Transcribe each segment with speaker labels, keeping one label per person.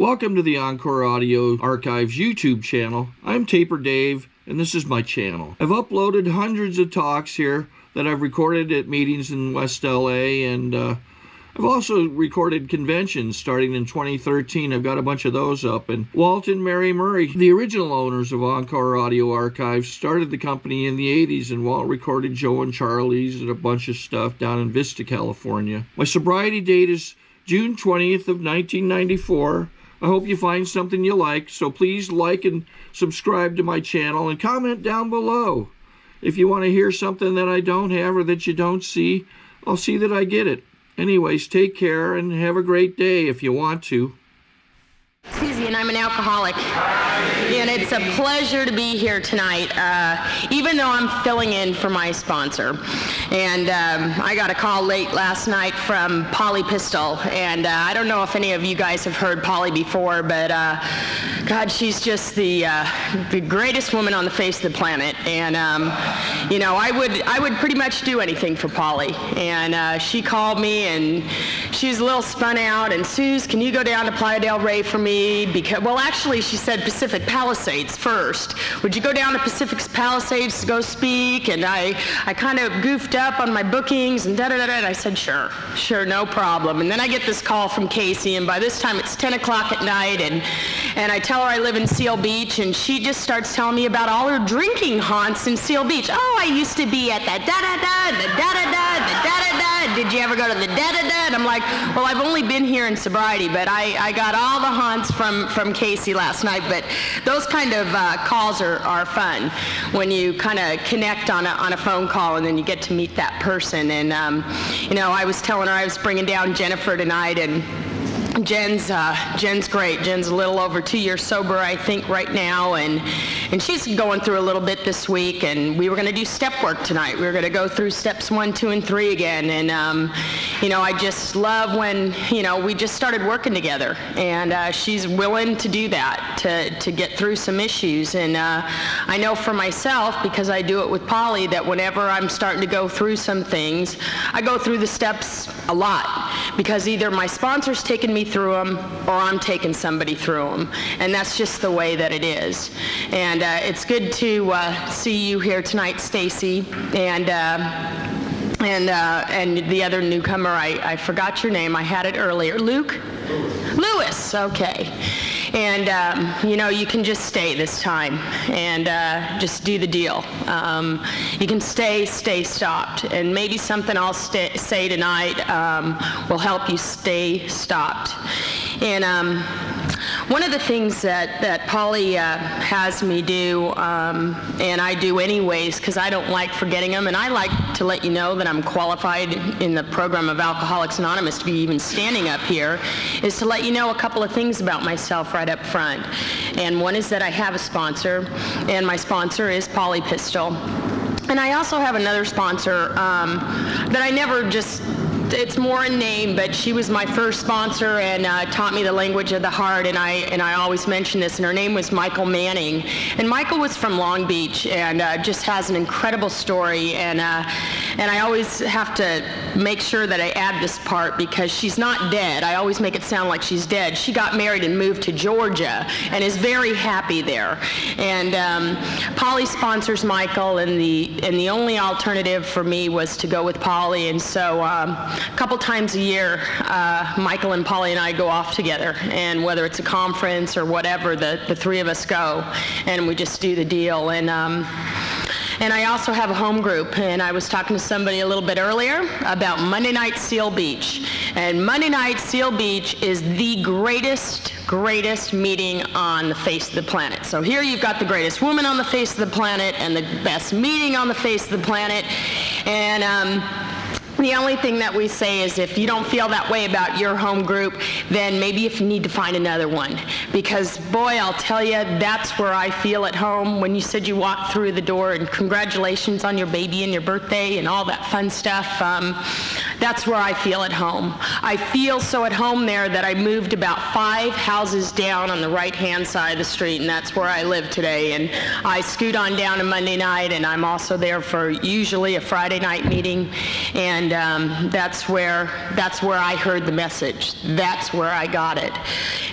Speaker 1: Welcome to the Encore Audio Archives YouTube channel. I'm Taper Dave, and this is my channel. I've uploaded hundreds of talks here that I've recorded at meetings in West LA, and I've also recorded conventions starting in 2013. I've got a bunch of those up. And Walt and Mary Murray, the original owners of Encore Audio Archives, started the company in the 80s, and Walt recorded Joe and Charlie's and a bunch of stuff down in Vista, California. My sobriety date is June 20th of 1994. I hope you find something you like, so please like and subscribe to my channel and comment down below. If you want to hear something that I don't have or that you don't see, I'll see that I get it. Anyways, take care and have a great day if you want to.
Speaker 2: Susie, and I'm an alcoholic, and it's a pleasure to be here tonight, even though I'm filling in for my sponsor. And I got a call late last night from Polly Pistol, and I don't know if any of you guys have heard Polly before, but God, she's just the greatest woman on the face of the planet. And you know, I would pretty much do anything for Polly. And she called me, and she was a little spun out. And Suze, can you go down to Playa Del Rey for me? Because, well, actually, she said Pacific Palisades first. Would you go down to Pacific Palisades to go speak? And I kind of goofed up on my bookings and da-da-da-da, and I said, sure, no problem. And then I get this call from Casey, and by this time it's 10 o'clock at night, and I tell her I live in Seal Beach, and she just starts telling me about all her drinking haunts in Seal Beach. Oh, I used to be at the da-da-da, the da-da-da, the da-da-da. Did you ever go to the da-da-da? And I'm like, well, I've only been here in sobriety, but I got all the haunts from Casey last night. But those kind of calls are fun when you kind of connect on a phone call, and then you get to meet that person. And you know, I was telling her I was bringing down Jennifer tonight, and Jen's great. Jen's a little over 2 years sober, I think, right now, and she's going through a little bit this week, and we were going to do step work tonight. We were going to go through steps 1, 2, and 3 again, and you know, I just love when, you know, we just started working together, and she's willing to do that, to get through some issues. And I know for myself, because I do it with Polly, that whenever I'm starting to go through some things, I go through the steps a lot, because either my sponsor's taking me through them or I'm taking somebody through them, and that's just the way that it is. And it's good to see you here tonight, Stacy, and the other newcomer. I forgot your name. I had it earlier. Luke? Lewis. Okay. And you know, you can just stay this time and just do the deal. You can stay stopped, and maybe something I'll say tonight will help you stay stopped. And one of the things that Polly has me do, and I do anyways, because I don't like forgetting them, and I like to let you know that I'm qualified in the program of Alcoholics Anonymous to be even standing up here, is to let you know a couple of things about myself right up front. And one is that I have a sponsor, and my sponsor is Polly Pistol. And I also have another sponsor that I never just, it's more in name, but she was my first sponsor and taught me the language of the heart, and I always mention this, and her name was Michael Manning. And Michael was from Long Beach, and just has an incredible story, and I always have to make sure that I add this part, because she's not dead. I always make it sound like she's dead. She got married and moved to Georgia and is very happy there. And Polly sponsors Michael, and the only alternative for me was to go with Polly. And so a couple times a year, Michael and Polly and I go off together, and whether it's a conference or whatever, the three of us go, and we just do the deal. And I also have a home group, and I was talking to somebody a little bit earlier about Monday Night Seal Beach. And Monday Night Seal Beach is the greatest meeting on the face of the planet. So here you've got the greatest woman on the face of the planet and the best meeting on the face of the planet. And the only thing that we say is, if you don't feel that way about your home group, then maybe if you need to find another one. Because boy, I'll tell you, that's where I feel at home. When you said you walked through the door, and congratulations on your baby and your birthday and all that fun stuff, that's where I feel at home. I feel so at home there that I moved about 5 houses down on the right-hand side of the street, and that's where I live today. And I scoot on down to Monday night, and I'm also there for usually a Friday night meeting. And And that's where I heard the message. That's where I got it.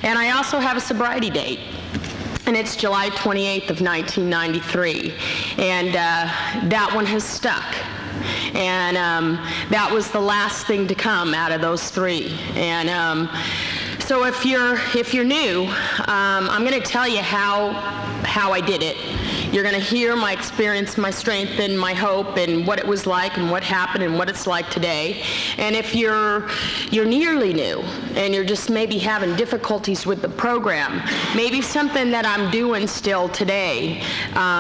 Speaker 2: And I also have a sobriety date. And it's July 28th of 1993. And that one has stuck. And that was the last thing to come out of those three. And so if you're new, I'm going to tell you how I did it. You're going to hear my experience, my strength, and my hope, and what it was like, and what happened, and what it's like today. And if you're nearly new, and you're just maybe having difficulties with the program, maybe something that I'm doing still today,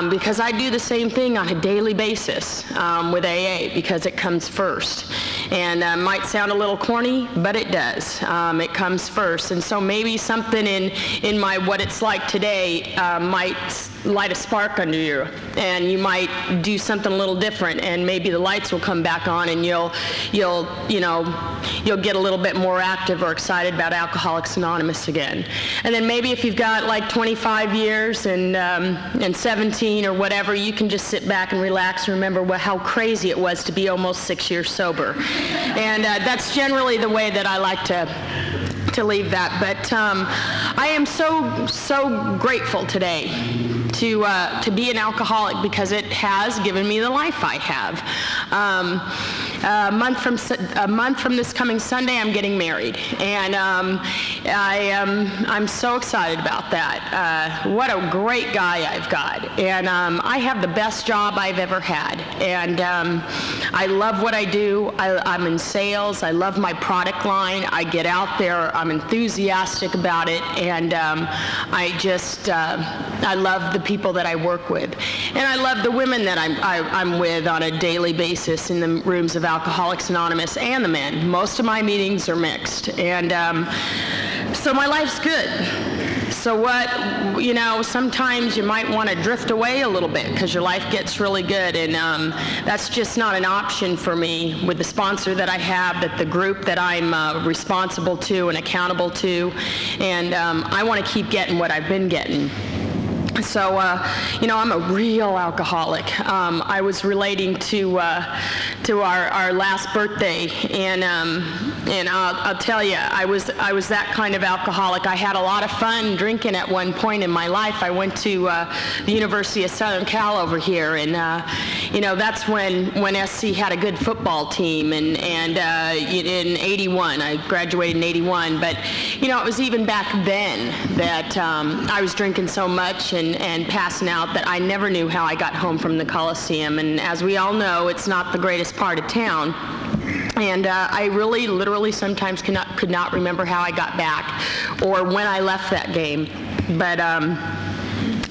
Speaker 2: because I do the same thing on a daily basis with AA, because it comes first. And might sound a little corny, but it does. It comes first. And so maybe something in my what it's like today might light a spark under you, and you might do something a little different, and maybe the lights will come back on, and you'll get a little bit more active or excited about Alcoholics Anonymous again. And then maybe if you've got like 25 years and 17 or whatever, you can just sit back and relax and remember how crazy it was to be almost 6 years sober. And that's generally the way that I like to leave that. But I am so grateful today to be an alcoholic, because it has given me the life I have. A month from this coming Sunday, I'm getting married, and I'm so excited about that. What a great guy I've got, and I have the best job I've ever had, and I love what I do. I'm in sales. I love my product line. I get out there. I'm enthusiastic about it, and I love the people that I work with, and I love the women that I'm with on a daily basis in the rooms of Alcoholics Anonymous, and the men. Most of my meetings are mixed, and so my life's good. So sometimes you might want to drift away a little bit because your life gets really good, and that's just not an option for me with the sponsor that I have, that the group that I'm responsible to and accountable to, and I want to keep getting what I've been getting. So, I'm a real alcoholic. I was relating to our last birthday, and I'll tell you, I was that kind of alcoholic. I had a lot of fun drinking at one point in my life. I went to the University of Southern Cal over here, and that's when SC had a good football team, and in '81, I graduated in '81. But it was even back then that I was drinking so much and passing out that I never knew how I got home from the Coliseum. And as we all know, it's not the greatest part of town. And I really, literally sometimes could not remember how I got back or when I left that game. But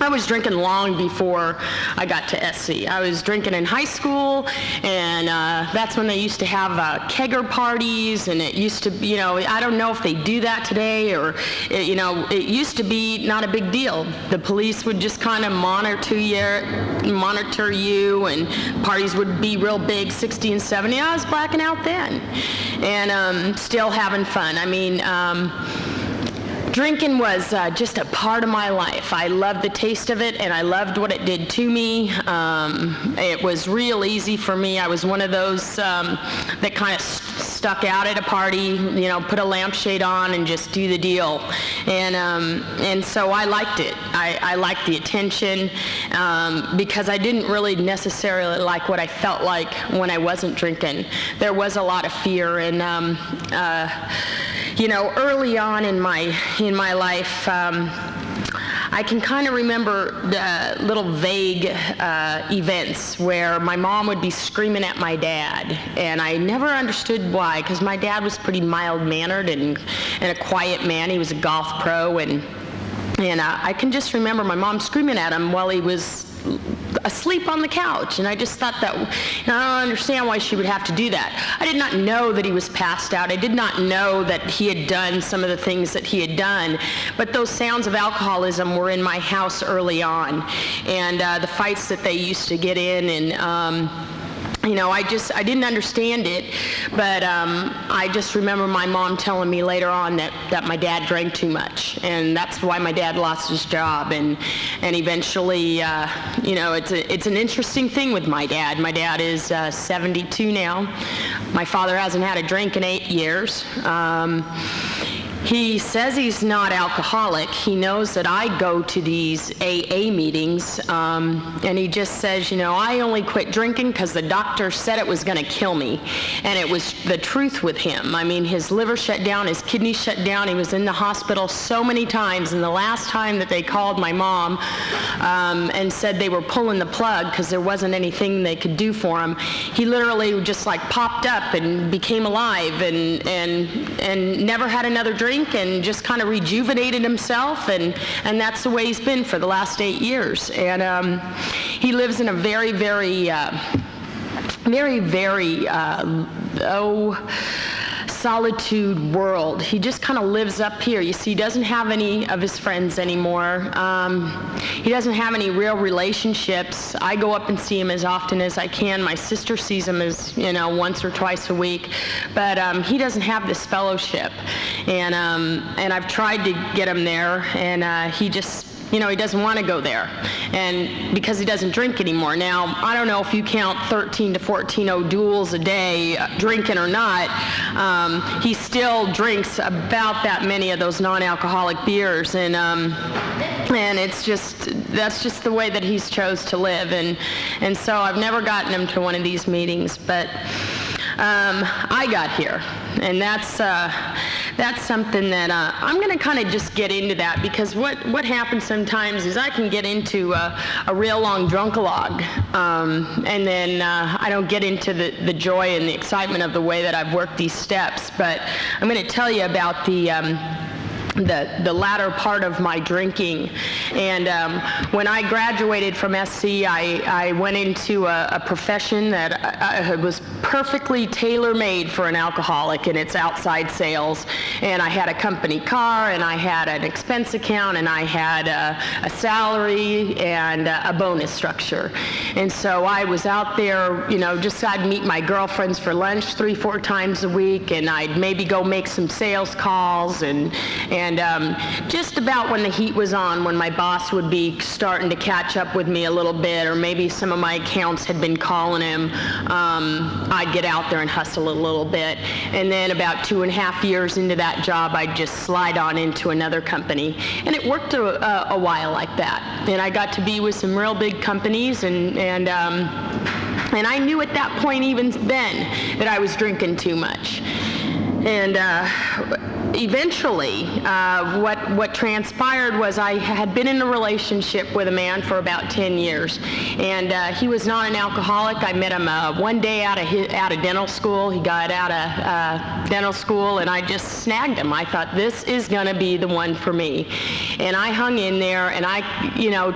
Speaker 2: I was drinking long before I got to SC. I was drinking in high school, and that's when they used to have kegger parties, and it used to, I don't know if they do that today, or, it used to be not a big deal. The police would just kind of monitor you, and parties would be real big, 60 and 70. I was blacking out then, and still having fun. I mean, drinking was just a part of my life. I loved the taste of it, and I loved what it did to me. It was real easy for me. I was one of those that kind of stuck out at a party, put a lampshade on and just do the deal. And so I liked it. I liked the attention because I didn't really necessarily like what I felt like when I wasn't drinking. There was a lot of fear, and early on in my life, I can kind of remember little vague events where my mom would be screaming at my dad, and I never understood why, because my dad was pretty mild-mannered and a quiet man. He was a golf pro, and I can just remember my mom screaming at him while he was asleep on the couch, and I just thought that, I don't understand why she would have to do that. I did not know that he was passed out. I did not know that he had done some of the things that he had done, but those sounds of alcoholism were in my house early on, and the fights that they used to get in, I didn't understand it, but I just remember my mom telling me later on that my dad drank too much, and that's why my dad lost his job, and eventually, it's an interesting thing with my dad. My dad is 72 now. My father hasn't had a drink in 8 years. He says he's not alcoholic. He knows that I go to these AA meetings, and he just says, I only quit drinking because the doctor said it was going to kill me. And it was the truth with him. I mean, his liver shut down, his kidneys shut down. He was in the hospital so many times, and the last time that they called my mom and said they were pulling the plug because there wasn't anything they could do for him, he literally just like popped up and became alive and never had another drink, and just kind of rejuvenated himself, and that's the way he's been for the last 8 years. And he lives in a very, very, solitude world. He just kind of lives up here. You see, he doesn't have any of his friends anymore. He doesn't have any real relationships. I go up and see him as often as I can. My sister sees him as, once or twice a week. But he doesn't have this fellowship. And I've tried to get him there, and he just, he doesn't want to go there, and because he doesn't drink anymore. Now, I don't know if you count 13 to 14 O'Douls a day, drinking or not. He still drinks about that many of those non-alcoholic beers, and that's just the way that he's chose to live, and so I've never gotten him to one of these meetings, but I got here, and that's something that I'm going to kind of just get into that, because what happens sometimes is I can get into a real long drunk-a-log, and then I don't get into the joy and the excitement of the way that I've worked these steps. But I'm going to tell you about the latter part of my drinking. And when I graduated from SC, I went into a profession that was perfectly tailor-made for an alcoholic, and it's outside sales. And I had a company car, and I had an expense account, and I had a salary and a bonus structure. And so I was out there, just I'd meet my girlfriends for lunch 3-4 times a week, and I'd maybe go make some sales calls, and just about when the heat was on, when my boss would be starting to catch up with me a little bit, or maybe some of my accounts had been calling him, I'd get out there and hustle a little bit. And then about 2.5 years into that job, I'd just slide on into another company. And it worked a while like that. And I got to be with some real big companies, and I knew at that point, even then, that I was drinking too much. And eventually, what transpired was I had been in a relationship with a man for about 10 years, and he was not an alcoholic. I met him one day out of dental school. He got out of dental school, and I just snagged him. I thought, this is going to be the one for me. And I hung in there, and I,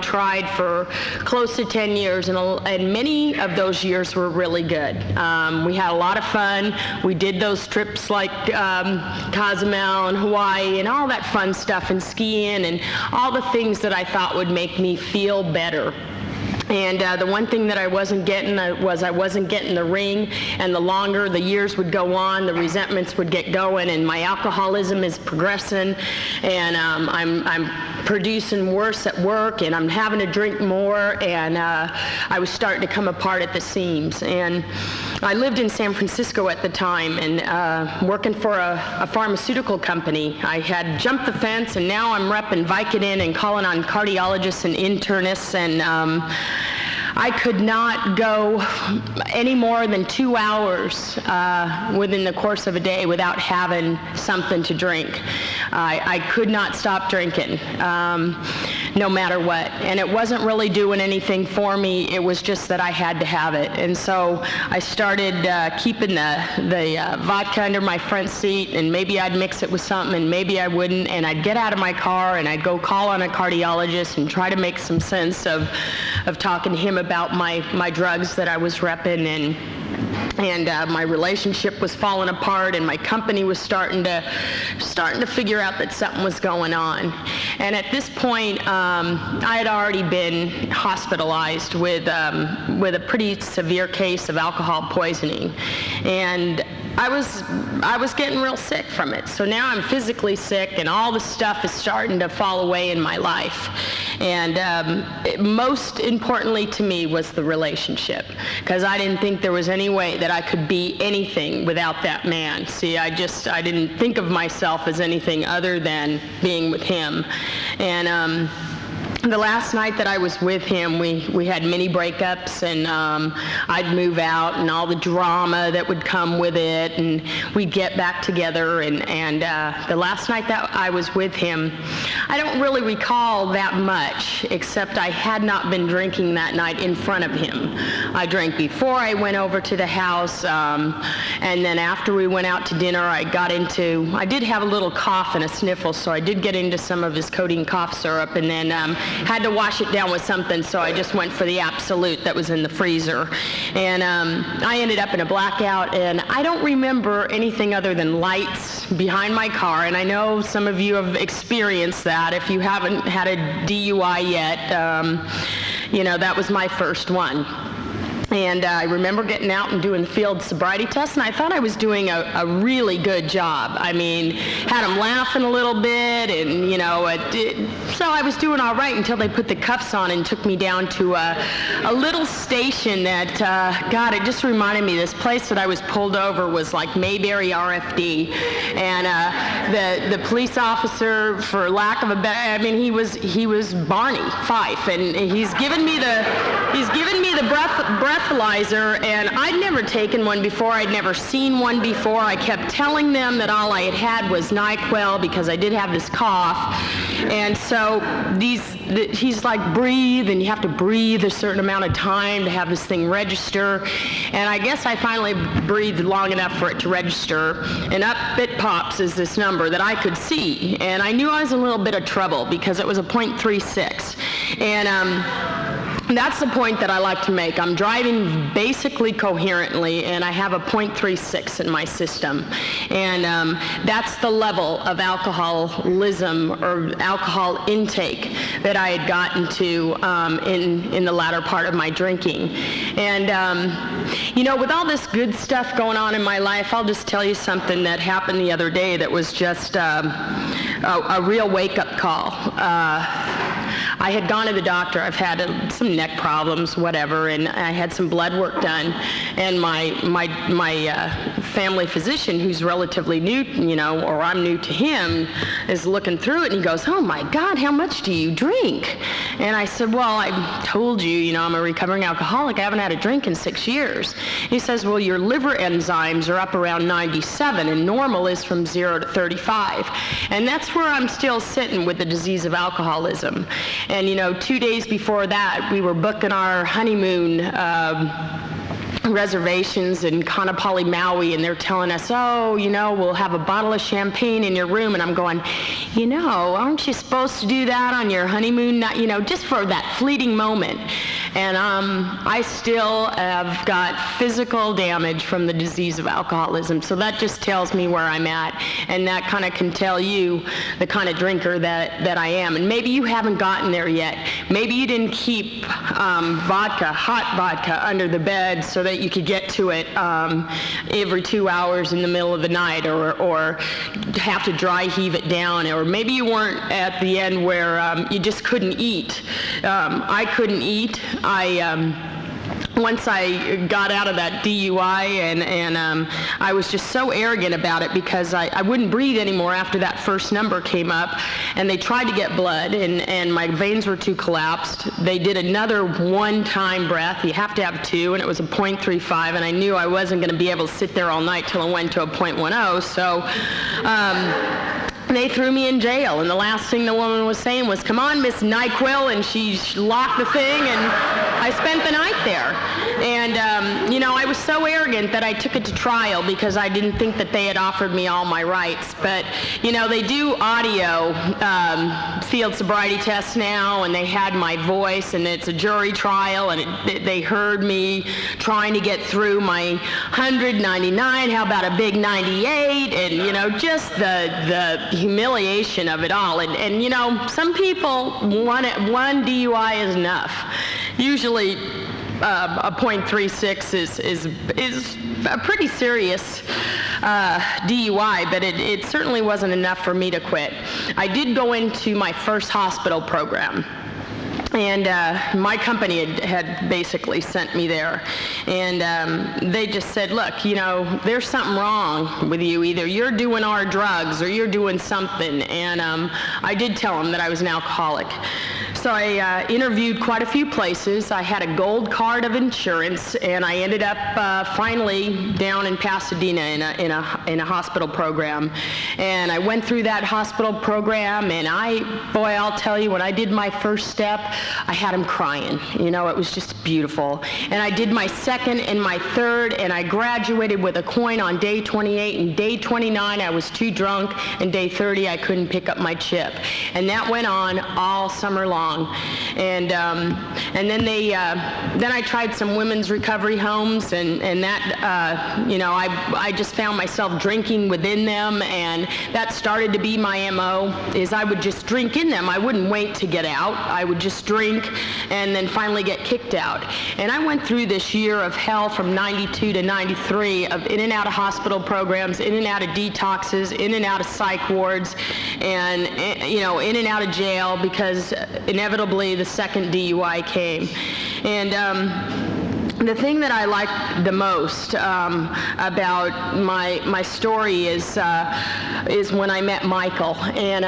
Speaker 2: tried for close to 10 years, and many of those years were really good. We had a lot of fun. We did those trips like Cozumel and Hawaii and all that fun stuff, and skiing and all the things that I thought would make me feel better. And the one thing that I wasn't getting was I wasn't getting the ring, and the longer the years would go on, the resentments would get going, and my alcoholism is progressing, and I'm producing worse at work, and I'm having to drink more, and I was starting to come apart at the seams. And I lived in San Francisco at the time, and working for a pharmaceutical company. I had jumped the fence, and now I'm repping Vicodin and calling on cardiologists and internists, and I could not go any more than 2 hours within the course of a day without having something to drink. I could not stop drinking, no matter what. And it wasn't really doing anything for me. It was just that I had to have it. And so I started keeping the vodka under my front seat, and maybe I'd mix it with something, and maybe I wouldn't. And I'd get out of my car, and I'd go call on a cardiologist and try to make some sense of talking to him about my drugs that I was repping. and my relationship was falling apart, and my company was starting to figure out that something was going on. And at this point, I had already been hospitalized with a pretty severe case of alcohol poisoning, and I was getting real sick from it. So now I'm physically sick, and all the stuff is starting to fall away in my life. And most importantly to me was the relationship, because I didn't think there was any way that I could be anything without that man. See, I didn't think of myself as anything other than being with him. And the last night that I was with him, we had many breakups, and I'd move out, and all the drama that would come with it, and we'd get back together, and the last night that I was with him, I don't really recall that much, except I had not been drinking that night in front of him. I drank before I went over to the house, and then after we went out to dinner, I did have a little cough and a sniffle, so I did get into some of his codeine cough syrup, and then had to wash it down with something, so I just went for the Absolute that was in the freezer. And I ended up in a blackout, and I don't remember anything other than lights behind my car, and I know some of you have experienced that. If you haven't had a DUI yet, that was my first one. And I remember getting out and doing the field sobriety test, and I thought I was doing a really good job. I mean, had them laughing a little bit, and so I was doing all right until they put the cuffs on and took me down to a little station that, God, it just reminded me, this place that I was pulled over was like Mayberry RFD, and the police officer, for lack of a better, I mean, he was Barney Fife, and he's giving me the breathalyzer, and I'd never taken one before. I'd never seen one before. I kept telling them that all I had was NyQuil because I did have this cough. And so he's like, breathe, and you have to breathe a certain amount of time to have this thing register. And I guess I finally breathed long enough for it to register, and up it pops is this number that I could see. And I knew I was in a little bit of trouble because it was a .36. And that's the point that I like to make. I'm driving basically coherently, and I have a .36 in my system. And that's the level of alcoholism or alcohol intake that I had gotten to in the latter part of my drinking. And, with all this good stuff going on in my life, I'll just tell you something that happened the other day that was just a real wake-up call. I had gone to the doctor. I've had some neck problems, whatever, and I had some blood work done. And my family physician, who's relatively new, or I'm new to him, is looking through it, and he goes, "Oh my God, how much do you drink?" And I said, "Well, I told you, I'm a recovering alcoholic. I haven't had a drink in 6 years." He says, "Well, your liver enzymes are up around 97, and normal is from 0 to 35. And that's where I'm still sitting with the disease of alcoholism. And 2 days before that, we were booking our honeymoon reservations in Kaanapali, Maui, and they're telling us, we'll have a bottle of champagne in your room. And I'm going, aren't you supposed to do that on your honeymoon? Not, just for that fleeting moment. And I still have got physical damage from the disease of alcoholism. So that just tells me where I'm at. And that kind of can tell you the kind of drinker that I am. And maybe you haven't gotten there yet. Maybe you didn't keep hot vodka under the bed so that you could get to it every 2 hours in the middle of the night, or have to dry heave it down. Or maybe you weren't at the end where you just couldn't eat. I couldn't eat. Once I got out of that DUI, and I was just so arrogant about it because I wouldn't breathe anymore after that first number came up, and they tried to get blood, and my veins were too collapsed. They did another one-time breath. You have to have two, and it was a .35, and I knew I wasn't going to be able to sit there all night till it went to a .10. So they threw me in jail, and the last thing the woman was saying was, "Come on, Miss NyQuil," and she locked the thing, and I spent the night there. And, I was so arrogant that I took it to trial because I didn't think that they had offered me all my rights. But, they do audio field sobriety tests now, and they had my voice, and it's a jury trial, and they heard me trying to get through my 199, how about a big 98, and, just the humiliation of it all. And some people, one DUI is enough. Usually, a .36 is a pretty serious DUI, but it certainly wasn't enough for me to quit. I did go into my first hospital program. And my company had basically sent me there. And they just said, look, there's something wrong with you. Either you're doing our drugs or you're doing something. And I did tell them that I was an alcoholic. So I interviewed quite a few places. I had a gold card of insurance, and I ended up finally down in Pasadena in a hospital program. And I went through that hospital program, and I'll tell you, when I did my first step, I had him crying. It was just beautiful. And I did my second and my third, and I graduated with a coin on day 28, and day 29 I was too drunk, and day 30 I couldn't pick up my chip. And that went on all summer long. And then then I tried some women's recovery homes, and that I just found myself drinking within them, and that started to be my MO. Is I would just drink in them. I wouldn't wait to get out. I would just drink and then finally get kicked out. And I went through this year of hell from 92 to 93 of in and out of hospital programs, in and out of detoxes, in and out of psych wards, and in and out of jail, because inevitably the second DUI came. And the thing that I like the most about my story is when I met Michael. And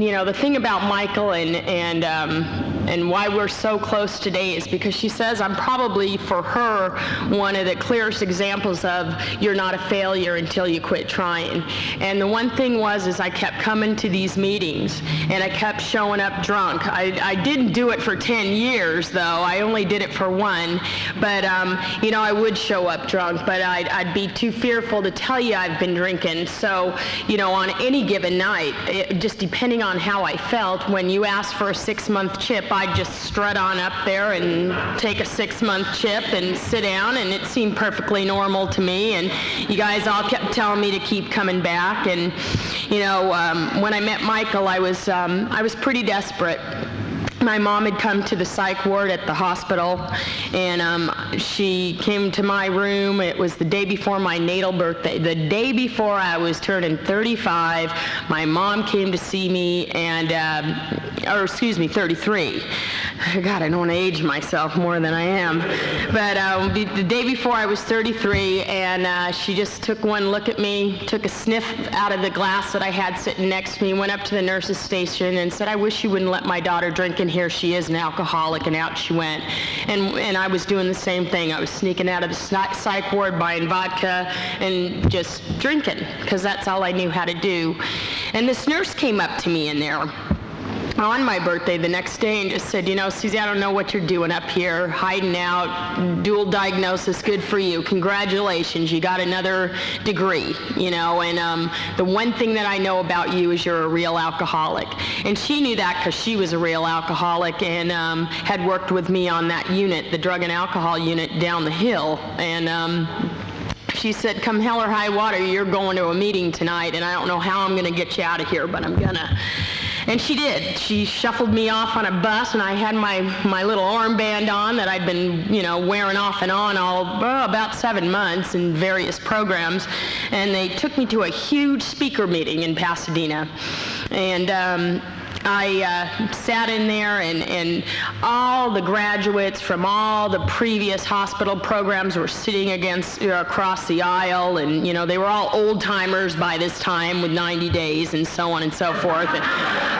Speaker 2: the thing about Michael and why we're so close today is because she says I'm probably, for her, one of the clearest examples of you're not a failure until you quit trying. And the one thing is I kept coming to these meetings, and I kept showing up drunk. I didn't do it for 10 years, though. I only did it for one. But, I would show up drunk, but I'd be too fearful to tell you I've been drinking. So, on any given night, just depending on how I felt, when you asked for a 6-month chip, I'd just strut on up there and take a 6-month chip and sit down, and it seemed perfectly normal to me. And you guys all kept telling me to keep coming back. And when I met Michael, I was pretty desperate. My mom had come to the psych ward at the hospital, and she came to my room. It was the day before my natal birthday. The day before I was turning 35, my mom came to see me, and 33. God, I don't want to age myself more than I am. But the day before I was 33, and she just took one look at me, took a sniff out of the glass that I had sitting next to me, went up to the nurse's station and said, "I wish you wouldn't let my daughter drink, and here she is, an alcoholic," and out she went. And I was doing the same thing. I was sneaking out of the psych ward, buying vodka, and just drinking, because that's all I knew how to do. And this nurse came up to me in there on my birthday the next day and just said, "Susie, I don't know what you're doing up here, hiding out, dual diagnosis, good for you. Congratulations, you got another degree, and the one thing that I know about you is you're a real alcoholic." And she knew that because she was a real alcoholic and had worked with me on that unit, the drug and alcohol unit down the hill. And she said, "Come hell or high water, you're going to a meeting tonight, and I don't know how I'm going to get you out of here, but I'm gonna." And she did. She shuffled me off on a bus, and I had my little armband on that I'd been, wearing off and on about 7 months in various programs. And they took me to a huge speaker meeting in Pasadena. And I sat in there, and all the graduates from all the previous hospital programs were sitting across the aisle, and they were all old timers by this time with 90 days and so on and so forth. And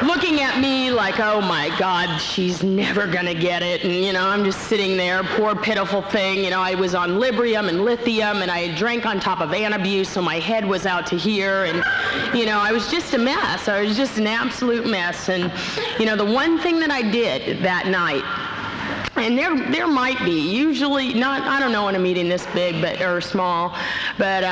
Speaker 2: looking at me like, oh my God, she's never gonna get it. And, you know, I'm just sitting there, poor pitiful thing. You know, I was on Librium and lithium, and I had drank on top of Antabuse, so my head was out to here. And, you know, I was just a mess. I was just an absolute mess. And, you know, the one thing that I did that night, and there might be, usually not, I don't know in a meeting this big or small, but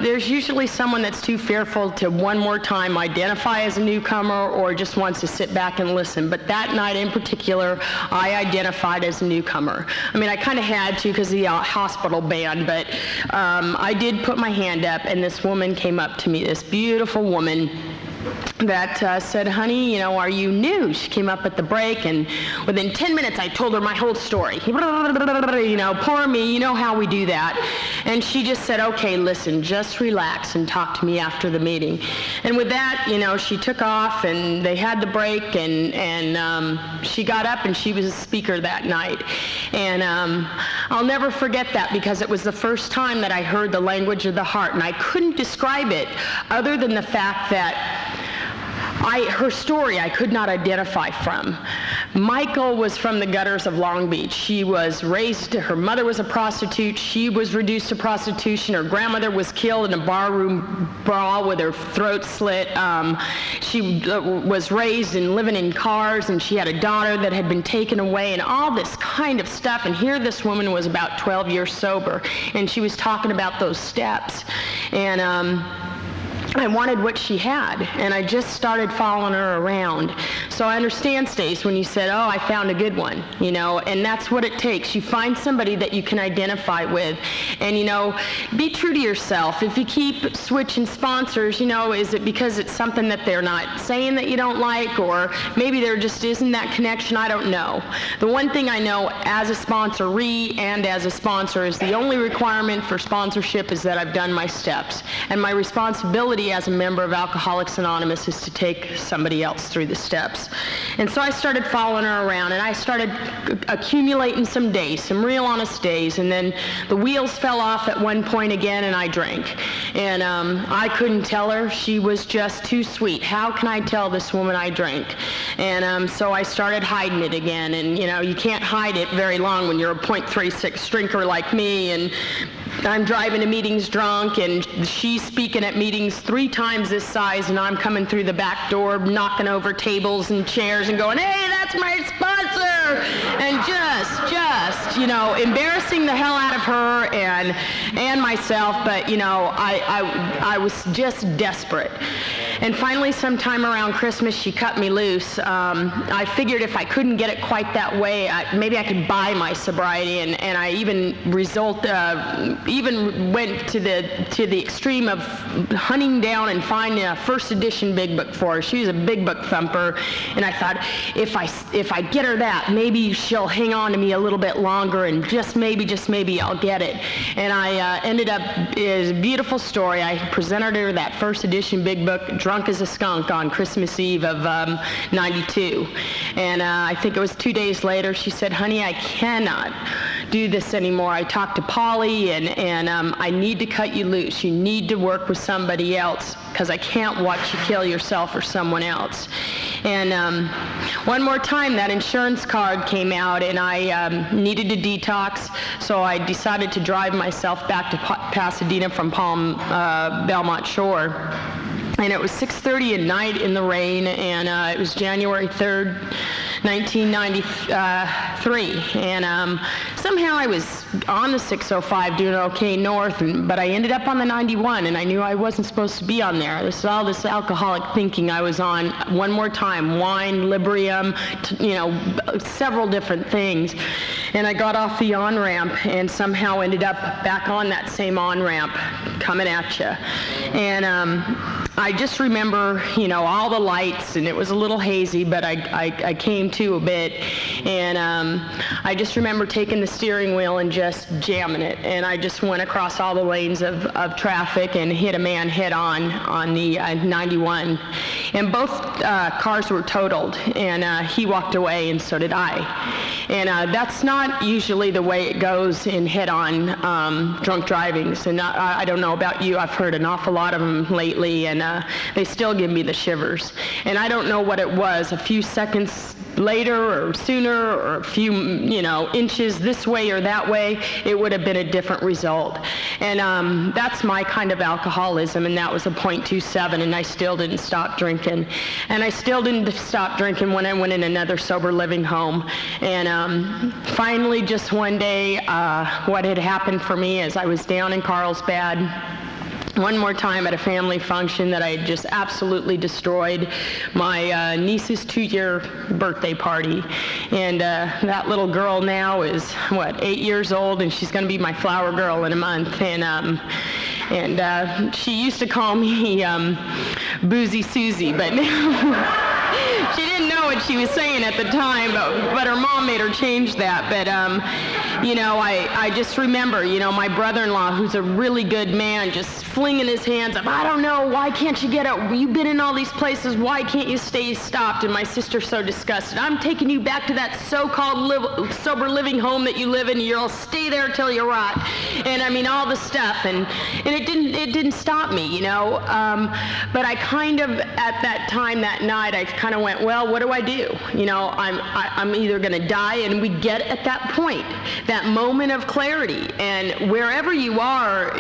Speaker 2: there's usually someone that's too fearful to one more time identify as a newcomer or just wants to sit back and listen. But that night in particular, I identified as a newcomer. I mean, I kind of had to because of the hospital band, but I did put my hand up, and this woman came up to me, this beautiful woman, that said, honey, you know, are you new? She came up at the break, and within 10 minutes I told her my whole story. You know, poor me, you know how we do that. And she just said, okay, listen, just relax and talk to me after the meeting. And with that, you know, she took off, and they had the break, and she got up, and she was a speaker that night. And I'll never forget that, because it was the first time that I heard the language of the heart, and I couldn't describe it other than the fact that her story I could not identify from. Michael was from the gutters of Long Beach. She was raised, her mother was a prostitute. She was reduced to prostitution. Her grandmother was killed in a barroom brawl with her throat slit. She was raised and living in cars, and she had a daughter that had been taken away, and all this kind of stuff. And here this woman was about 12 years sober, and she was talking about those steps. And I wanted what she had, and I just started following her around. So I understand, Stace, when you said, oh, I found a good one, you know, and that's what it takes. You find somebody that you can identify with, and, you know, be true to yourself. If you keep switching sponsors, you know, is it because it's something that they're not saying that you don't like, or maybe there just isn't that connection? I don't know. The one thing I know as a sponsoree and as a sponsor is the only requirement for sponsorship is that I've done my steps, and my responsibility as a member of Alcoholics Anonymous is to take somebody else through the steps. And so I started following her around, and I started accumulating some days, some real honest days, and then the wheels fell off at one point again, and I drank. And I couldn't tell her. She was just too sweet. How can I tell this woman I drank? And so I started hiding it again, and, you know, you can't hide it very long when you're a .36 drinker like me, and I'm driving to meetings drunk, and she's speaking at meetings 3 times this size, and I'm coming through the back door, knocking over tables and chairs and going, hey, that's my sponsor! And just, you know, embarrassing the hell out of her and myself, but, you know, I was just desperate. And finally, sometime around Christmas, she cut me loose. I figured if I couldn't get it quite that way, maybe I could buy my sobriety, and I even went to the extreme of hunting down and finding a first edition big book for her. She was a big book thumper, and I thought if I get her that, maybe she'll hang on to me a little bit longer, and just maybe I'll get it. And I ended up, it's a beautiful story. I presented her that first edition big book, drunk as a skunk, on Christmas Eve of '92. And I think it was 2 days later, she said, honey, I cannot do this anymore. I talked to Polly, and I need to cut you loose. You need to work with somebody else, because I can't watch you kill yourself or someone else. And one more time, that insurance card came out, and I needed to detox, so I decided to drive myself back to Pasadena from Belmont Shore. And it was 6:30 at night in the rain, and it was January 3rd, 1993. And somehow I was on the 605 doing okay north, but I ended up on the 91, and I knew I wasn't supposed to be on there. This is all this alcoholic thinking I was on. One more time, wine, Librium, you know, several different things. And I got off the on-ramp and somehow ended up back on that same on-ramp coming at you. And I just remember, you know, all the lights, and it was a little hazy, but I came to a bit, and I just remember taking the steering wheel and just jamming it, and I just went across all the lanes of traffic and hit a man head on the 91, and both cars were totaled, and he walked away, and so did I. And that's not usually the way it goes in head-on drunk drivings, and I don't know about you, I've heard an awful lot of them lately, and they still give me the shivers. And I don't know what it was, a few seconds later or sooner or a few, inches this way or that way, it would have been a different result. And that's my kind of alcoholism, and that was a .27, and I still didn't stop drinking. And I still didn't stop drinking when I went in another sober living home. And finally, just one day, what had happened for me is I was down in Carlsbad one more time at a family function that I had just absolutely destroyed, my niece's 2-year birthday party. And that little girl now is, 8 years old, and she's going to be my flower girl in a month. And she used to call me Boozy Susie, but she didn't know what she was saying at the time, but her mom made her change that. But I just remember, my brother-in-law, who's a really good man, just flinging his hands up. I don't know, why can't you get out? You've been in all these places, why can't you stay stopped? And my sister's so disgusted. I'm taking you back to that so-called sober living home that you live in. You'll stay there till you rot. And I mean, all the stuff. And it didn't stop me, But I kind of, at that time, that night, I kind of went, well, what do I do? I'm either going to die, and we get at that point, that moment of clarity. And wherever you are,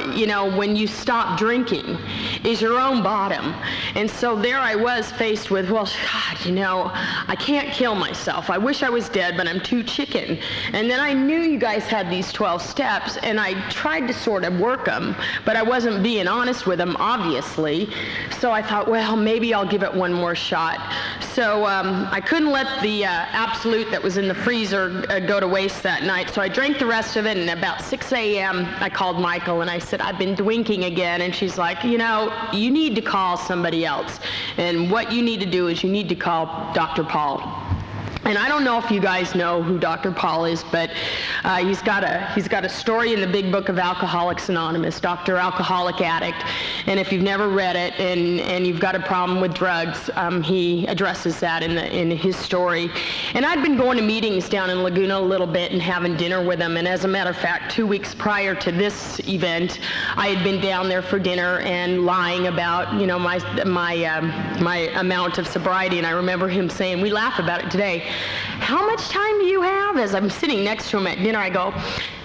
Speaker 2: when you stop drinking, is your own bottom. And so there I was faced with, well, God, I can't kill myself. I wish I was dead, but I'm too chicken. And then I knew you guys had these 12 steps, and I tried to sort of work them, but I wasn't being honest with them, obviously. So I thought, well, maybe I'll give it one more shot. So I couldn't let the Absolute that was in the freezer go to waste that night. So I drank the rest of it, and about 6 a.m. I called Michael, and I said, I've been drinking again. And she's like, you need to call somebody else. And what you need to do is you need to call Dr. Paul. And I don't know if you guys know who Dr. Paul is, but he's got a story in the big book of Alcoholics Anonymous, Dr. Alcoholic Addict. And if you've never read it and you've got a problem with drugs, he addresses that in his story. And I'd been going to meetings down in Laguna a little bit and having dinner with him. And as a matter of fact, 2 weeks prior to this event, I had been down there for dinner and lying about, my amount of sobriety. And I remember him saying, we laugh about it today, how much time do you have? As I'm sitting next to him at dinner, I go,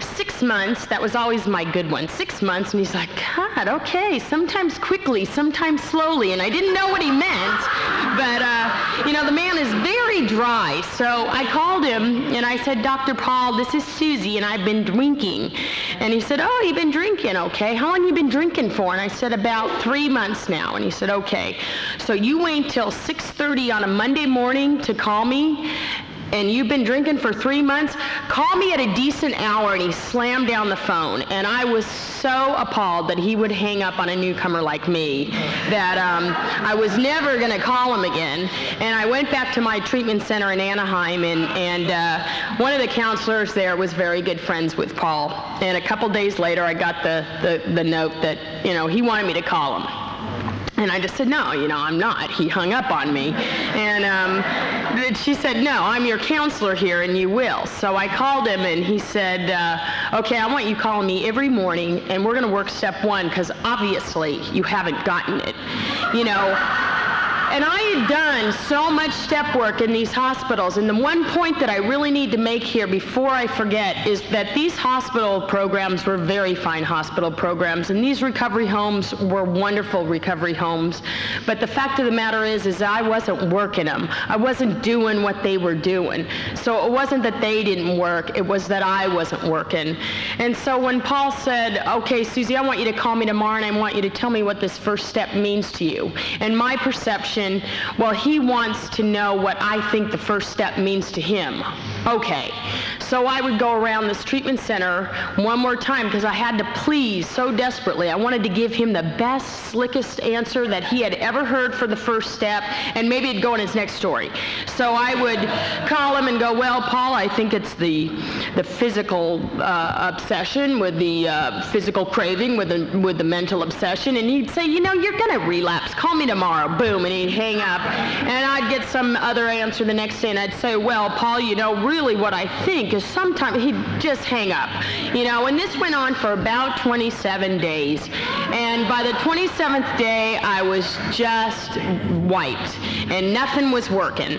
Speaker 2: 6 months. That was always my good one, 6 months. And he's like, God, okay, sometimes quickly, sometimes slowly. And I didn't know what he meant, but, the man is very dry. So I called him, and I said, Dr. Paul, this is Susie, and I've been drinking. And he said, oh, you've been drinking, okay. How long have you been drinking for? And I said, about 3 months now. And he said, okay. So you wait till 6:30 on a Monday morning to call me, and you've been drinking for 3 months? Call me at a decent hour. And he slammed down the phone. And I was so appalled that he would hang up on a newcomer like me that I was never going to call him again. And I went back to my treatment center in Anaheim, and one of the counselors there was very good friends with Paul. And a couple days later, I got the note that, he wanted me to call him. And I just said, no, I'm not. He hung up on me. And she said, no, I'm your counselor here, and you will. So I called him, and he said, okay, I want you calling me every morning, and we're going to work step 1, because obviously you haven't gotten it. And I had done so much step work in these hospitals, and the one point that I really need to make here before I forget is that these hospital programs were very fine hospital programs, and these recovery homes were wonderful recovery homes. But the fact of the matter is I wasn't working them. I wasn't doing what they were doing. So it wasn't that they didn't work, it was that I wasn't working. And so when Paul said, okay, Susie, I want you to call me tomorrow, and I want you to tell me what this first step means to you. And my perception, well, he wants to know what I think the first step means to him. Okay. So I would go around this treatment center one more time because I had to please so desperately. I wanted to give him the best, slickest answer that he had ever heard for the first step, and maybe it'd go in his next story. So I would call him and go, well, Paul, I think it's the physical obsession with the physical craving with the mental obsession. And he'd say, you're going to relapse. Call me tomorrow. Boom. And he'd hang up, and I'd get some other answer the next day, and I'd say, well, Paul, really what I think is sometimes he'd just hang up, and this went on for about 27 days. And by the 27th day, I was just wiped, and nothing was working.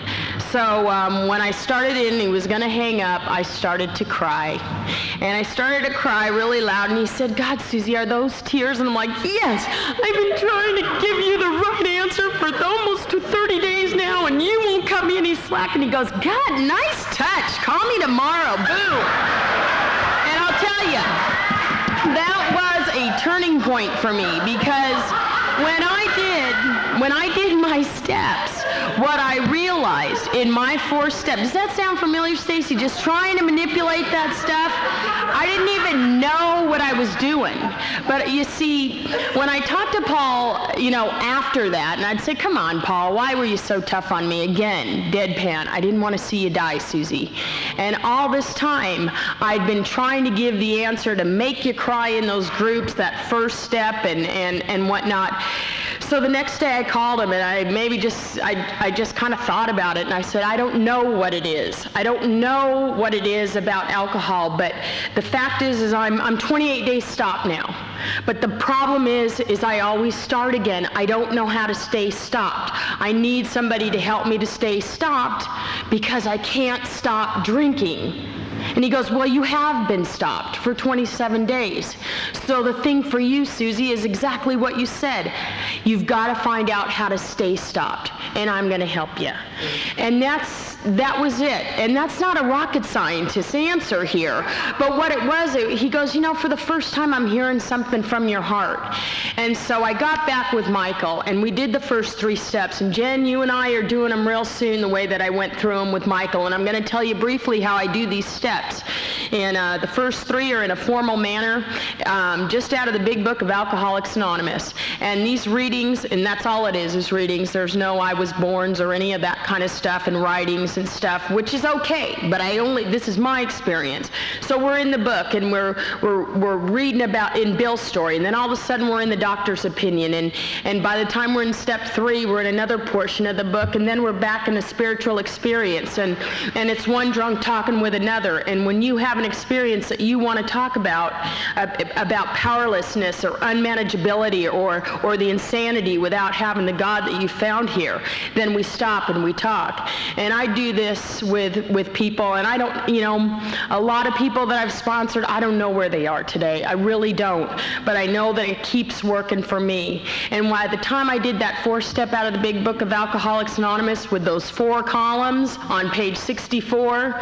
Speaker 2: So when I started in, he was going to hang up, I started to cry. And I started to cry really loud, and he said, God, Susie, are those tears? And I'm like, yes, I've been trying to give you the right answer for almost 30 days now, and you won't cut me any slack. And he goes, God, nice touch. Call me tomorrow. Boom. And I'll tell you, that was a turning point for me, because when I did my steps, what I realized in my 4 steps, does that sound familiar, Stacy? Just trying to manipulate that stuff? I didn't even know what I was doing. But you see, when I talked to Paul, after that, and I'd say, come on, Paul, why were you so tough on me? Again, deadpan. I didn't want to see you die, Susie. And all this time, I'd been trying to give the answer to make you cry in those groups, that first step and whatnot. So the next day I called him, and I just kind of thought about it, and I said, I don't know what it is. I don't know what it is about alcohol, but the fact is I'm 28 days stopped now. But the problem is I always start again. I don't know how to stay stopped. I need somebody to help me to stay stopped because I can't stop drinking. And he goes, well, you have been stopped for 27 days. So the thing for you, Susie, is exactly what you said. You've got to find out how to stay stopped, and I'm going to help you. And that was it. And that's not a rocket scientist's answer here. But what it was, he goes, for the first time I'm hearing something from your heart. And so I got back with Michael, and we did the first 3 steps. And Jen, you and I are doing them real soon the way that I went through them with Michael. And I'm going to tell you briefly how I do these steps. And the first 3 are in a formal manner, just out of the big book of Alcoholics Anonymous. And these readings, and that's all it is readings. There's no I was borns or any of that kind of stuff, and writings and stuff, which is okay, but this is my experience. So we're in the book, and we're reading about in Bill's story, and then all of a sudden we're in the doctor's opinion, and by the time we're in step 3, we're in another portion of the book, and then we're back in the spiritual experience, and it's one drunk talking with another. And when you have an experience that you want to talk about powerlessness or unmanageability or the insanity without having the God that you found here, then we stop and we talk. And I do this with people, and I don't, a lot of people that I've sponsored, I don't know where they are today. I really don't. But I know that it keeps working for me. And by the time I did that 4-step out of the big book of Alcoholics Anonymous with those 4 columns on page 64,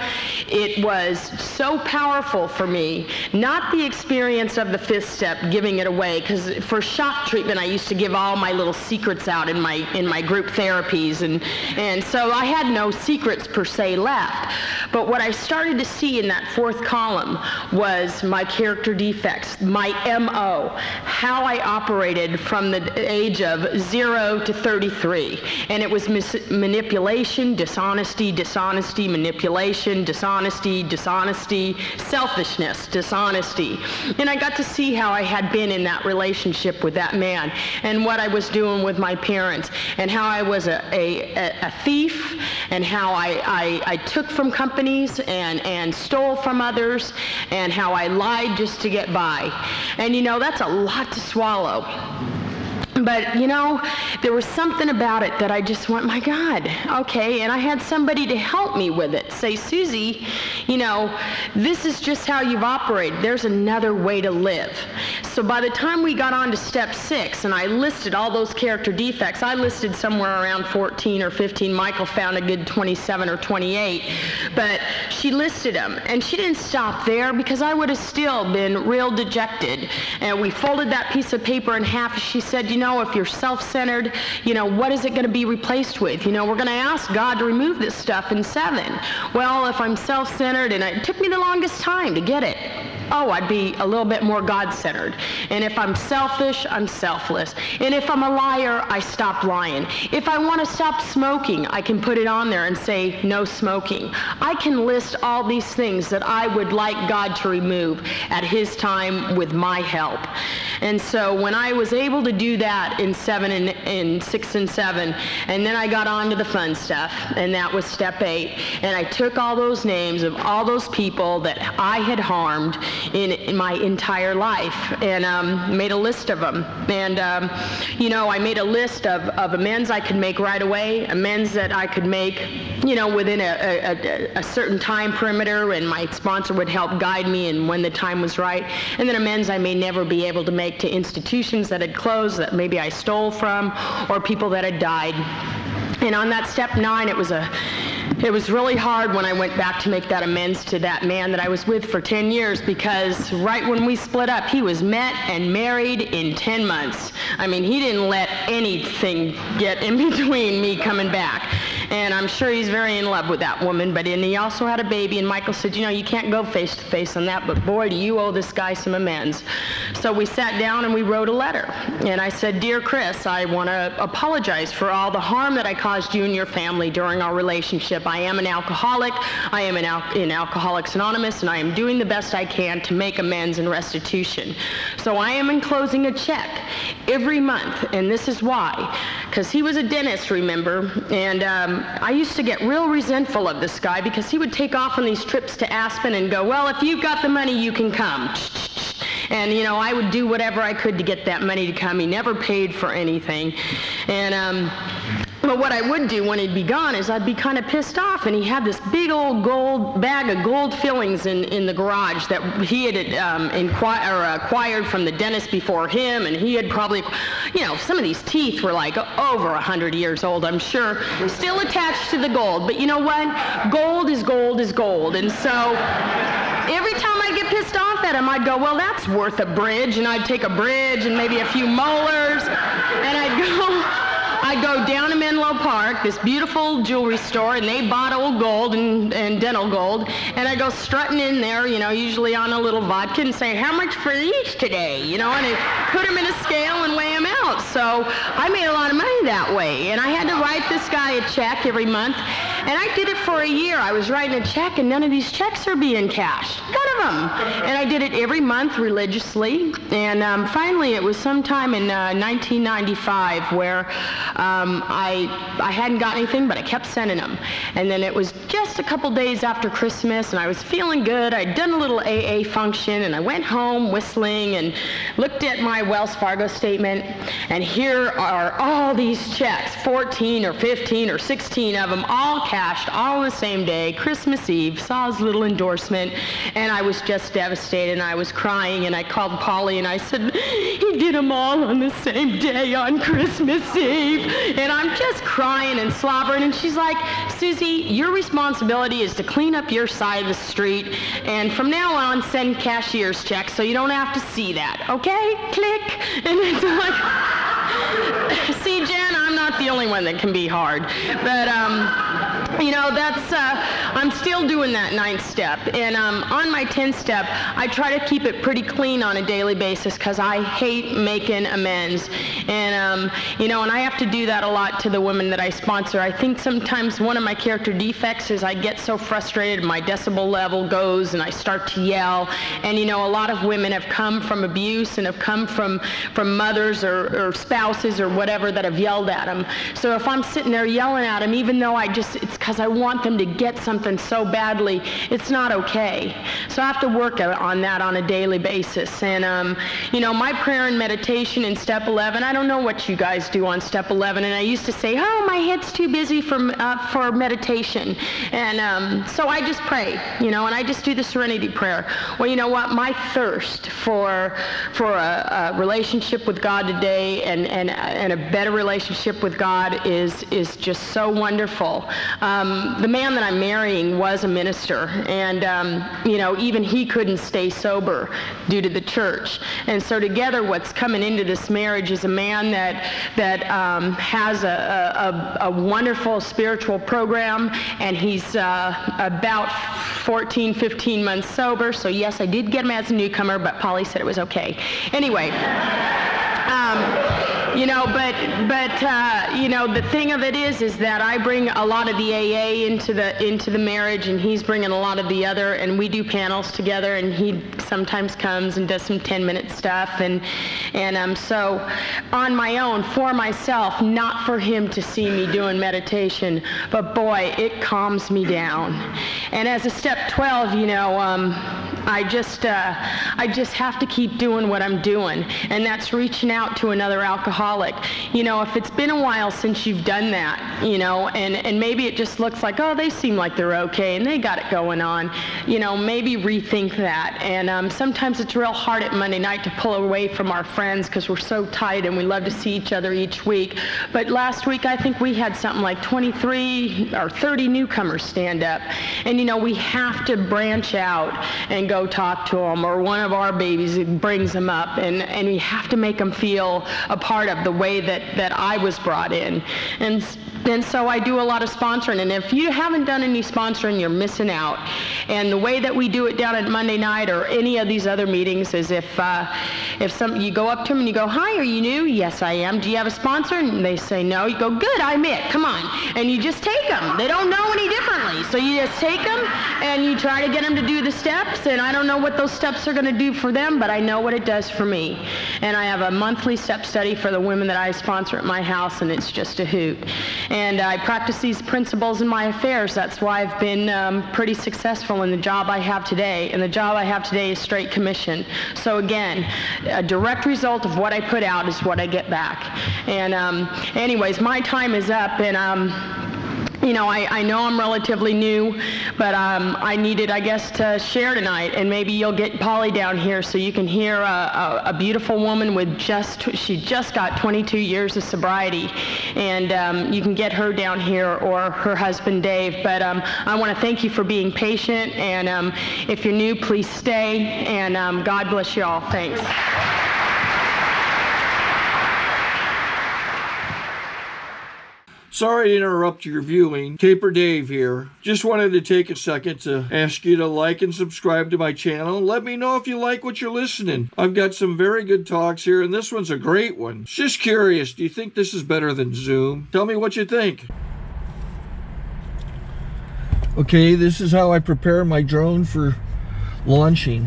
Speaker 2: it was so powerful for me. Not the experience of the 5th step, giving it away, because for shock treatment, I used to give all my little secrets out in my group therapies, and so I had no secrets per se left. But what I started to see in that 4th column was my character defects, my MO, how I operated from the age of 0 to 33. And it was manipulation, dishonesty, manipulation, dishonesty, selfishness, dishonesty. And I got to see how I had been in that relationship with that man, and what I was doing with my parents, and how I was a thief, and how I took from companies and stole from others, and how I lied just to get by. And that's a lot to swallow. But, there was something about it that I just went, my God, okay. And I had somebody to help me with it. Say, Susie, this is just how you've operated. There's another way to live. So by the time we got on to step 6, and I listed all those character defects, I listed somewhere around 14 or 15. Michael found a good 27 or 28. But she listed them. And she didn't stop there, because I would have still been real dejected. And we folded that piece of paper in half. She said, if you're self-centered, what is it going to be replaced with? We're going to ask God to remove this stuff in 7. Well, if I'm self-centered, and it took me the longest time to get it. oh, I'd be a little bit more God-centered. And if I'm selfish, I'm selfless. And if I'm a liar, I stop lying. If I want to stop smoking, I can put it on there and say no smoking. I can list all these things that I would like God to remove at his time with my help. And so when I was able to do that in 6 and 7, and then I got on to the fun stuff, and that was step 8, and I took all those names of all those people that I had harmed in my entire life, and made a list of them. And I made a list of amends I could make right away, amends that I could make within a certain time perimeter, and my sponsor would help guide me and when the time was right, and then amends I may never be able to make to institutions that had closed, that maybe I stole from, or people that had died. And on that step 9, it was really hard when I went back to make that amends to that man that I was with for 10 years, because right when we split up, he was met and married in 10 months. I mean, he didn't let anything get in between me coming back. And I'm sure he's very in love with that woman, and he also had a baby, and Michael said, you can't go face to face on that, but boy, do you owe this guy some amends. So we sat down and we wrote a letter. And I said, Dear Chris, I want to apologize for all the harm that I caused you and your family during our relationship. I am an alcoholic. I am in Alcoholics Anonymous, and I am doing the best I can to make amends and restitution. So I am enclosing a check every month, and this is why. Because he was a dentist, remember, and I used to get real resentful of this guy because he would take off on these trips to Aspen and go, well, if you've got the money, you can come. And, I would do whatever I could to get that money to come. He never paid for anything. And, but what I would do when he'd be gone is I'd be kind of pissed off, and he had this big old bag of gold fillings in the garage that he had acquired from the dentist before him, and he had probably, some of these teeth were like over 100 years old, I'm sure, still attached to the gold. But you know what? Gold is gold is gold. And so every time I'd get pissed off at him, I'd go, well, that's worth a bridge, and I'd take a bridge and maybe a few molars, and I'd go down to Menlo Park, this beautiful jewelry store, and they bought old gold and dental gold, and I go strutting in there, usually on a little vodka, and say, how much for each today, and I put them in a scale and weigh them out. So I made a lot of money that way, and I had to write this guy a check every month, and I did it for a year. I was writing a check, and none of these checks are being cashed, none of them. And I did it every month religiously, and finally it was sometime in 1995 where I hadn't got anything, but I kept sending them. And then it was just a couple days after Christmas, and I was feeling good. I'd done a little AA function, and I went home whistling and looked at my Wells Fargo statement, and here are all these checks, 14 or 15 or 16 of them, all cashed, all on the same day, Christmas Eve. Saw his little endorsement, and I was just devastated, and I was crying, and I called Polly, and I said, he did them all on the same day on Christmas Eve. And I'm just crying and slobbering, and she's like, Susie, your responsibility is to clean up your side of the street, and from now on, send cashier's checks so you don't have to see that, okay? Click. And it's like, see, Jen, I'm not the only one that can be hard, but I'm still doing that 9th step, and on my 10th step, I try to keep it pretty clean on a daily basis because I hate making amends, and and I have to do that a lot to the women that I sponsor. I think sometimes one of my character defects is I get so frustrated, my decibel level goes, and I start to yell, and a lot of women have come from abuse and have come from mothers or spouses or whatever that have yelled at them. So if I'm sitting there yelling at them, even though it's because I want them to get something so badly, it's not okay. So I have to work on that on a daily basis. And, my prayer and meditation in step 11, I don't know what you guys do on step 11, and I used to say, oh, my head's too busy for meditation. And so I just pray, and I just do the serenity prayer. Well, you know what? My thirst for a relationship with God today and a better relationship with God is just so wonderful. the man that I'm marrying was a minister, and you know, even he couldn't stay sober due to the church. And so together, what's coming into this marriage is a man that has a wonderful spiritual program, and he's about 14, 15 months sober. So yes, I did get him as a newcomer, but Polly said it was okay. Anyway. You know, but you know, the thing of it is that I bring a lot of the AA into the marriage, and he's bringing a lot of the other, and we do panels together, and he sometimes comes and does some 10-minute stuff, and so on my own, for myself, not for him to see me doing meditation, but boy, it calms me down. And as a step 12, you know, I just have to keep doing what I'm doing, and that's reaching out to another alcoholic. You know, if it's been a while since you've done that, you know, and maybe it just looks like, oh, they seem like they're okay and they got it going on, you know, maybe rethink that. And sometimes it's real hard at Monday night to pull away from our friends because we're so tight and we love to see each other each week. But last week, I think we had something like 23 or 30 newcomers stand up. And, you know, we have to branch out and go talk to them, or one of our babies brings them up, and we have to make them feel a part of the way that I was brought in. And so I do a lot of sponsoring, and if you haven't done any sponsoring, you're missing out. And the way that we do it down at Monday night or any of these other meetings is if you go up to them and you go, hi, are you new? Yes, I am. Do you have a sponsor? And they say no. You go, good, I'm it. Come on. And you just take them. They don't know any differently. So you just take them and you try to get them to do the steps, and I don't know what those steps are going to do for them, but I know what it does for me. And I have a monthly step study for the women that I sponsor at my house, and it's just a hoot. And I practice these principles in my affairs. That's why I've been pretty successful in the job I have today. And the job I have today is straight commission. So again, a direct result of what I put out is what I get back. And anyways, my time is up, and you know, I know I'm relatively new, but I needed, I guess, to share tonight, and maybe you'll get Polly down here so you can hear a beautiful woman with she just got 22 years of sobriety, and you can get her down here, or her husband Dave. But I want to thank you for being patient, and if you're new, please stay, and God bless you all. Thanks.
Speaker 1: Sorry to interrupt your viewing. Taper Dave here. Just wanted to take a second to ask you to like and subscribe to my channel. Let me know if you like what you're listening. I've got some very good talks here, and this one's a great one. Just curious, do you think this is better than Zoom? Tell me what you think. Okay, this is how I prepare my drone for launching.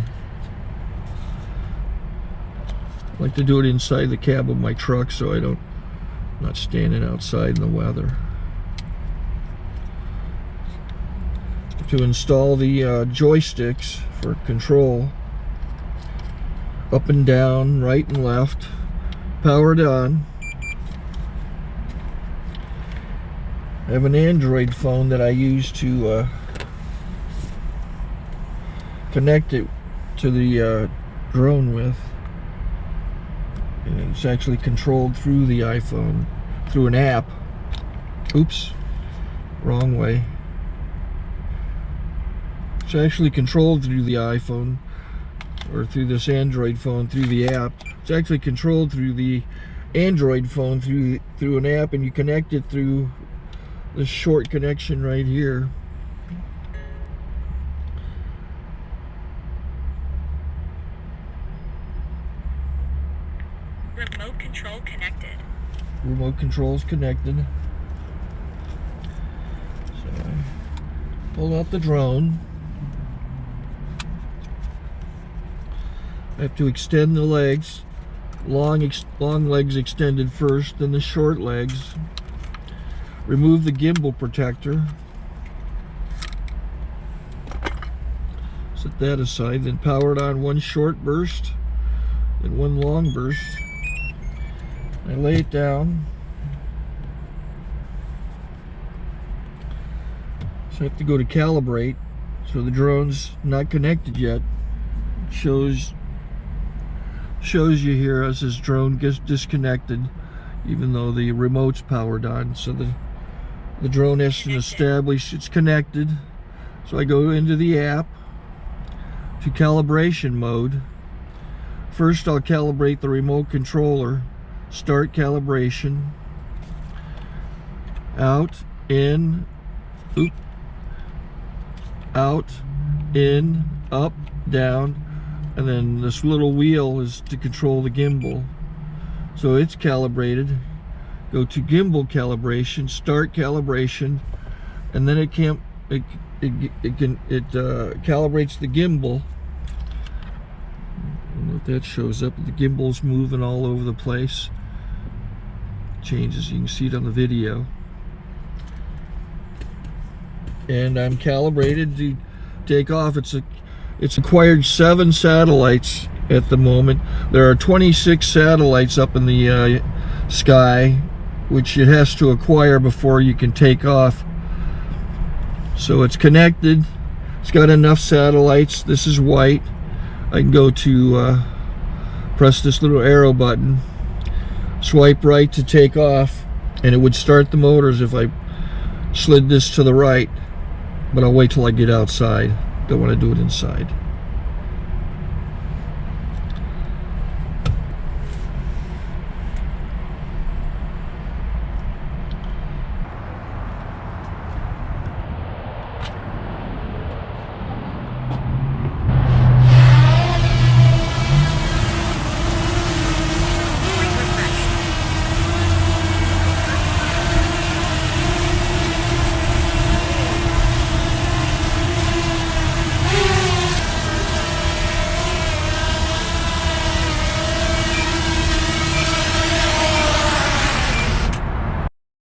Speaker 1: I like to do it inside the cab of my truck so I'm not standing outside in the weather. To install the joysticks for control, up and down, right and left, powered on. I have an Android phone that I use to connect it to the drone with. And it's actually controlled through the iPhone, through an app. Oops, wrong way. It's actually controlled through the iPhone, or through this Android phone, through the app. It's actually controlled through the Android phone, through an app, and you connect it through this short connection right here.
Speaker 3: Remote control connected.
Speaker 1: Remote control's connected. So I pull out the drone. I have to extend the legs. Long legs extended first, then the short legs. Remove the gimbal protector. Set that aside, then power it on one short burst, then one long burst. I lay it down. So I have to go to calibrate. So the drone's not connected yet. It shows you here as this drone gets disconnected, even though the remote's powered on. So the The drone has been established, it's connected. So I go into the app to calibration mode. First I'll calibrate the remote controller. Start calibration. Out, in, oop, out, in, up, down, and then this little wheel is to control the gimbal. So it's calibrated. Go to gimbal calibration, start calibration, and then it calibrates the gimbal. I don't know if that shows up. The gimbal's moving all over the place. Changes, you can see it on the video. And I'm calibrated to take off. It's acquired 7 satellites at the moment. There are 26 satellites up in the sky, which it has to acquire before you can take off. So it's connected. It's got enough satellites. This is white. I can go to press this little arrow button, swipe right to take off, and it would start the motors if I slid this to the right. But I'll wait till I get outside. Don't want to do it inside.